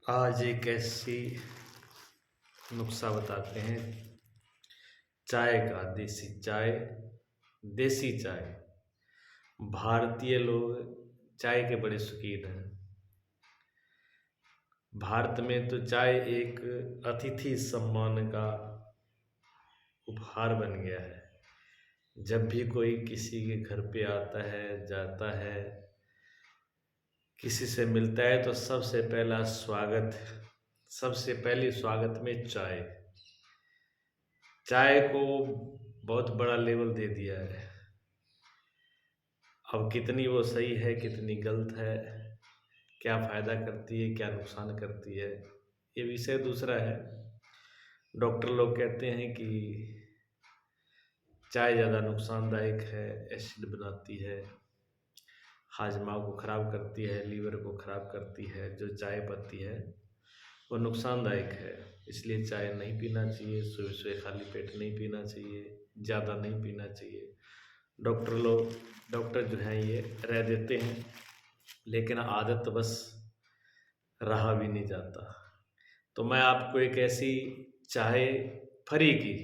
आज एक ऐसी नुस्खा बताते हैं चाय का। देसी चाय। भारतीय लोग चाय के बड़े शौकीन हैं। भारत में तो चाय एक अतिथि सम्मान का उपहार बन गया है। जब भी कोई किसी के घर पे आता है, जाता है, किसी से मिलता है तो सबसे पहली स्वागत में चाय। चाय को बहुत बड़ा लेवल दे दिया है। अब कितनी वो सही है, कितनी गलत है, क्या फ़ायदा करती है, क्या नुकसान करती है, ये विषय दूसरा है। डॉक्टर लोग कहते हैं कि चाय ज़्यादा नुकसानदायक है, एसिड बनाती है, हाजमा को ख़राब करती है, लीवर को ख़राब करती है। जो चाय पत्ती है वो नुकसानदायक है, इसलिए चाय नहीं पीना चाहिए। सुबह सुबह खाली पेट नहीं पीना चाहिए, ज़्यादा नहीं पीना चाहिए। डॉक्टर जो हैं ये रह देते हैं, लेकिन आदत बस रहा भी नहीं जाता। तो मैं आपको एक ऐसी चाय फ्री की,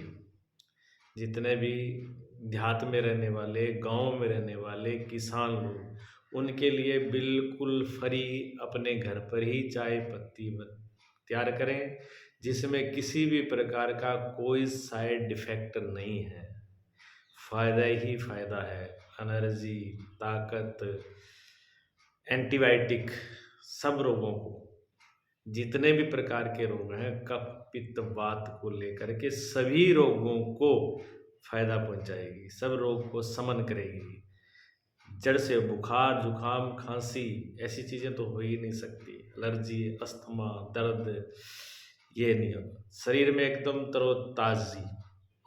जितने भी देहात में रहने वाले, गांव में रहने वाले किसान लोग, उनके लिए बिल्कुल फ्री अपने घर पर ही चाय पत्ती तैयार करें, जिसमें किसी भी प्रकार का कोई साइड इफ़ेक्ट नहीं है। फ़ायदा ही फ़ायदा है। एनर्जी, ताकत, एंटीबायोटिक, सब रोगों को, जितने भी प्रकार के रोग हैं, कफ पित्त वात को लेकर के सभी रोगों को फ़ायदा पहुंचाएगी, सब रोग को शमन करेगी। जड़ से बुखार, जुकाम, खांसी, ऐसी चीज़ें तो हो ही नहीं सकती। एलर्जी, अस्थमा, दर्द, ये नहीं होगा। शरीर में एकदम तरोताज़गी।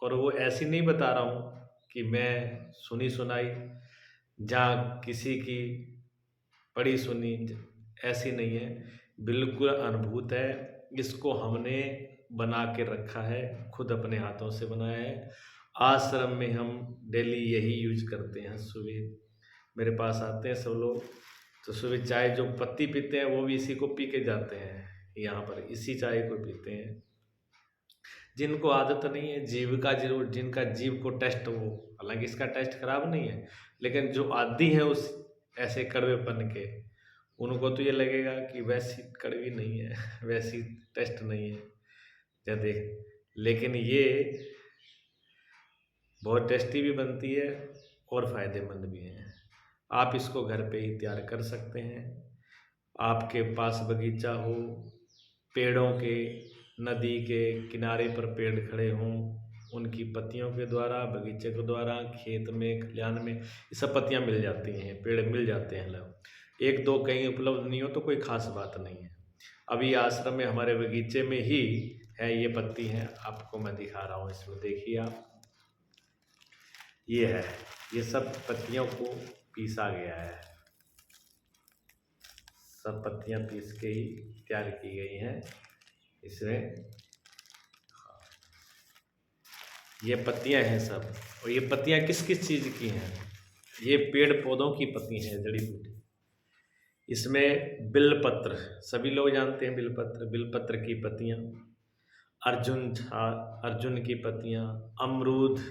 और वो ऐसी नहीं बता रहा हूँ कि मैं सुनी सुनाई, जहाँ किसी की पढ़ी सुनी, ऐसी नहीं है, बिल्कुल अनुभूत है। इसको हमने बना के रखा है, खुद अपने हाथों से बनाया है। आश्रम में हम डेली यही यूज करते हैं। सुबह मेरे पास आते हैं सब लोग, तो सुबह चाय जो पत्ती पीते हैं वो भी इसी को पी के जाते हैं। यहाँ पर इसी चाय को पीते हैं। जिनको आदत नहीं है, जीव का जरूर, जिनका जीव को टेस्ट हो, हालांकि इसका टेस्ट खराब नहीं है, लेकिन जो आदी है उस ऐसे कड़वेपन के, उनको तो ये लगेगा कि वैसी कड़वी नहीं है, वैसी टेस्ट नहीं है या देख, लेकिन ये बहुत टेस्टी भी बनती है और फ़ायदेमंद भी है। आप इसको घर पे ही तैयार कर सकते हैं। आपके पास बगीचा हो, पेड़ों के, नदी के किनारे पर पेड़ खड़े हों, उनकी पत्तियों के द्वारा, बगीचे के द्वारा, खेत में, खलिहान में, ये सब पत्तियाँ मिल जाती हैं, पेड़ मिल जाते हैं। लोग एक दो कहीं उपलब्ध नहीं हो तो कोई ख़ास बात नहीं है। अभी आश्रम में हमारे बगीचे में ही है, ये पत्ती हैं, आपको मैं दिखा रहा हूँ। इसमें देखिए आप, ये है, ये सब पत्तियों को पीसा गया है। सब पत्तियां पीस के ही तैयार की गई हैं। इसमें ये पत्तियां हैं सब, और ये पत्तियां किस किस चीज़ की हैं? ये पेड़ पौधों की पत्ती हैं, जड़ी बूटी। इसमें बिलपत्र, सभी लोग जानते हैं बिलपत्र की पत्तियां, अर्जुन की पत्तियां, अमरूद,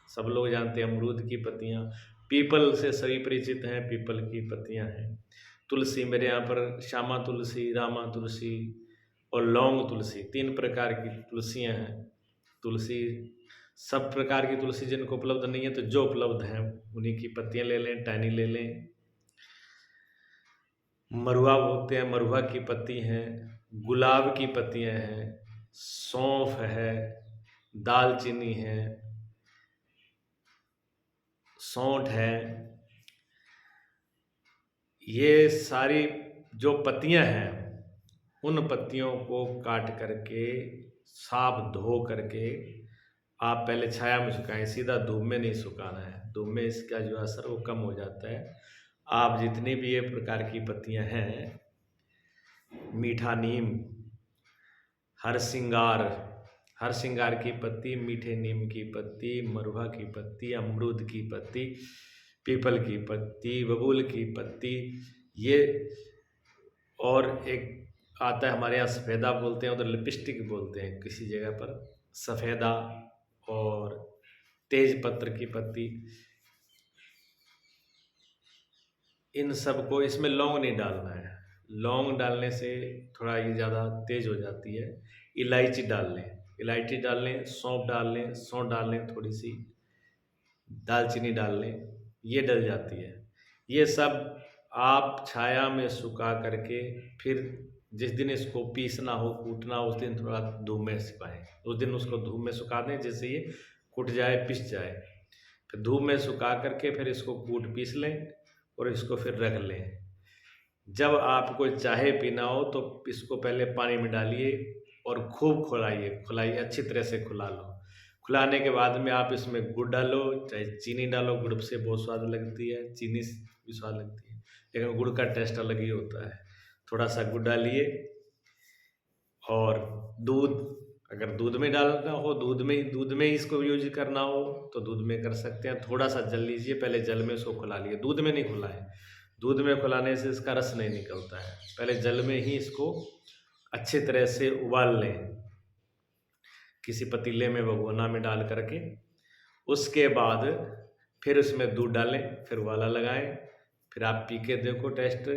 सब लोग जानते हैं अमरूद की पत्तियां, पीपल से सभी परिचित हैं, पीपल की पत्तियां हैं। तुलसी, मेरे यहाँ पर श्यामा तुलसी, रामा तुलसी और लौंग तुलसी, 3 प्रकार की तुलसियाँ हैं। तुलसी, सब प्रकार की तुलसी जिनको उपलब्ध नहीं है, तो जो उपलब्ध हैं उन्हीं की पत्तियाँ ले लें, टहनी ले लें। मरुआ बोलते हैं, मरुआ की पत्ती हैं, गुलाब की पत्तियाँ हैं, सौंफ है, दालचीनी है, सौंठ है। ये सारी जो पत्तियां हैं, उन पत्तियों को काट करके, साफ धो करके, आप पहले छाया में सुखाएं, सीधा धूप में नहीं सुखाना है। धूप में इसका जो असर वो कम हो जाता है। आप जितनी भी ये प्रकार की पत्तियां हैं, मीठा नीम, हर सिंगार की पत्ती, मीठे नीम की पत्ती, मरुआ की पत्ती, अमरूद की पत्ती, पीपल की पत्ती, बबूल की पत्ती, ये, और एक आता है, हमारे यहाँ सफ़ेदा बोलते हैं, उधर लिपस्टिक बोलते हैं किसी जगह पर। सफ़ेदा और तेज पत्र की पत्ती, इन सब को, इसमें लौंग नहीं डालना है। लौंग डालने से थोड़ा ये ज़्यादा तेज़ हो जाती है। इलायची डाल लें, इलायची डाल लें, सौंफ डाल लें, सौंठ डाल लें, थोड़ी सी दालचीनी डाल लें, ये डल जाती है। ये सब आप छाया में सुखा करके फिर जिस दिन इसको पीसना हो, कूटना हो, उस दिन थोड़ा धूप में सुखाएं। उस दिन उसको धूप में सुखा दें जिससे ये कुट जाए, पिस जाए। फिर धूप में सुखा करके फिर इसको कूट पीस लें और इसको फिर रख लें। जब आपको चाय पीना हो तो इसको पहले पानी में डालिए और खूब खौलाइए, खौलाइए, अच्छी तरह से खौला लो। खौलाने के बाद में आप इसमें गुड़ डालो, चाहे चीनी डालो, गुड़ से बहुत स्वाद लगती है, चीनी से भी स्वाद लगती है, लेकिन गुड़ का टेस्ट अलग ही होता है। थोड़ा सा गुड़ डालिए और दूध, अगर दूध में डालना हो, दूध में ही इसको यूज करना हो तो दूध में कर सकते हैं। थोड़ा सा जल लीजिए, पहले जल में इसको खौला लिए, दूध में नहीं खौलाएं। दूध में खौलाने से इसका रस नहीं निकलता है। पहले जल में ही इसको अच्छी तरह से उबाल लें, किसी पतीले में, भगोना में डाल करके। उसके बाद फिर उसमें दूध डालें, फिर उबाला लगाएं, फिर आप पी के देखो टेस्ट।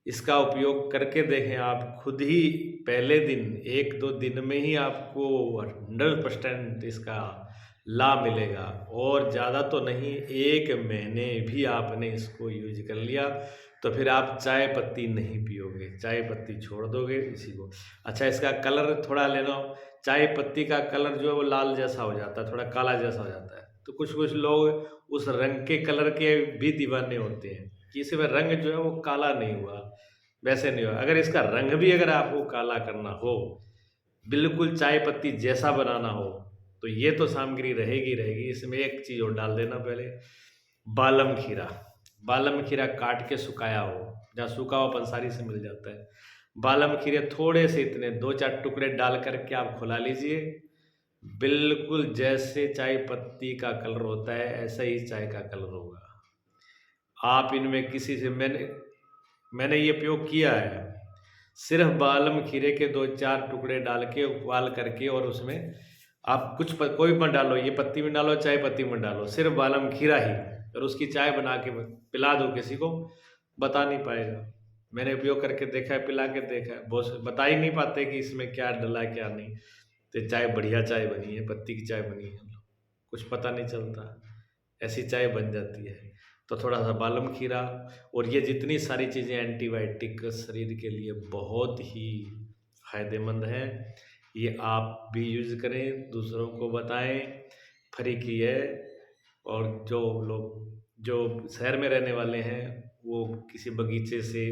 इसका उपयोग करके देखें, आप खुद ही पहले दिन 1-2 दिन में ही आपको 100% इसका लाभ मिलेगा। और ज़्यादा तो नहीं, 1 महीने भी आपने इसको यूज कर लिया तो फिर आप चाय पत्ती नहीं पियोगे, चाय पत्ती छोड़ दोगे इसी को। अच्छा, इसका कलर थोड़ा लेना हो, चाय पत्ती का कलर जो है वो लाल जैसा हो जाता है, थोड़ा काला जैसा हो जाता है। तो कुछ कुछ लोग उस रंग के कलर के भी दीवाने होते हैं कि इसमें रंग जो है वो काला नहीं हुआ, वैसे नहीं हुआ। अगर इसका रंग भी अगर आपको काला करना हो, बिल्कुल चाय पत्ती जैसा बनाना हो, तो ये तो सामग्री रहेगी रहेगी। इसमें एक चीज़ और डाल देना पहले, बालम खीरा। बालम खीरा काट के सुखाया हो, जहाँ सूखा हुआ पंसारी से मिल जाता है। बालम खीरे थोड़े से इतने 2-4 टुकड़े डाल करके आप खौला लीजिए। बिल्कुल जैसे चाय पत्ती का कलर होता है ऐसा ही चाय का कलर होगा। आप इनमें किसी से, मैंने ये प्रयोग किया है। सिर्फ बालम खीरे के 2-4 टुकड़े डाल के उबाल करके, और उसमें आप कुछ कोई मत डालो, ये पत्ती में डालो, चाय पत्ती में डालो, सिर्फ बालम खीरा ही, और उसकी चाय बना के पिला दो किसी को, बता नहीं पाएगा। मैंने उपयोग करके देखा है, पिला के देखा है, बहुत बता ही नहीं पाते कि इसमें क्या डला है क्या नहीं। तो चाय बढ़िया चाय बनी है, पत्ती की चाय बनी है, कुछ पता नहीं चलता, ऐसी चाय बन जाती है। तो थोड़ा सा बालम खीरा, और ये जितनी सारी चीज़ें एंटीबायोटिक शरीर के लिए बहुत ही फ़ायदेमंद हैं, ये आप भी यूज़ करें, दूसरों को बताएं। फ्री की है। और जो लोग जो शहर में रहने वाले हैं वो किसी बगीचे से,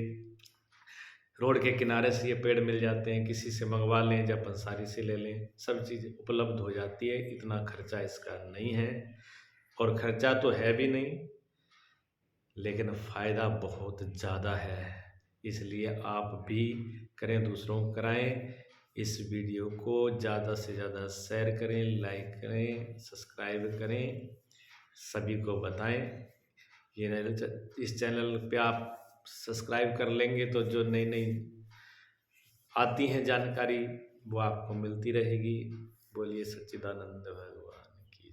रोड के किनारे से ये पेड़ मिल जाते हैं, किसी से मंगवा लें या पंसारी से ले लें, सब चीज़ उपलब्ध हो जाती है। इतना खर्चा इसका नहीं है, और खर्चा तो है भी नहीं, लेकिन फ़ायदा बहुत ज़्यादा है। इसलिए आप भी करें, दूसरों को कराएं। इस वीडियो को ज़्यादा से ज़्यादा शेयर करें, लाइक करें, सब्सक्राइब करें, सभी को बताएं। इस चैनल पे आप सब्सक्राइब कर लेंगे तो जो नई नई आती हैं जानकारी वो आपको मिलती रहेगी। बोलिए सच्चिदानंद भगवान।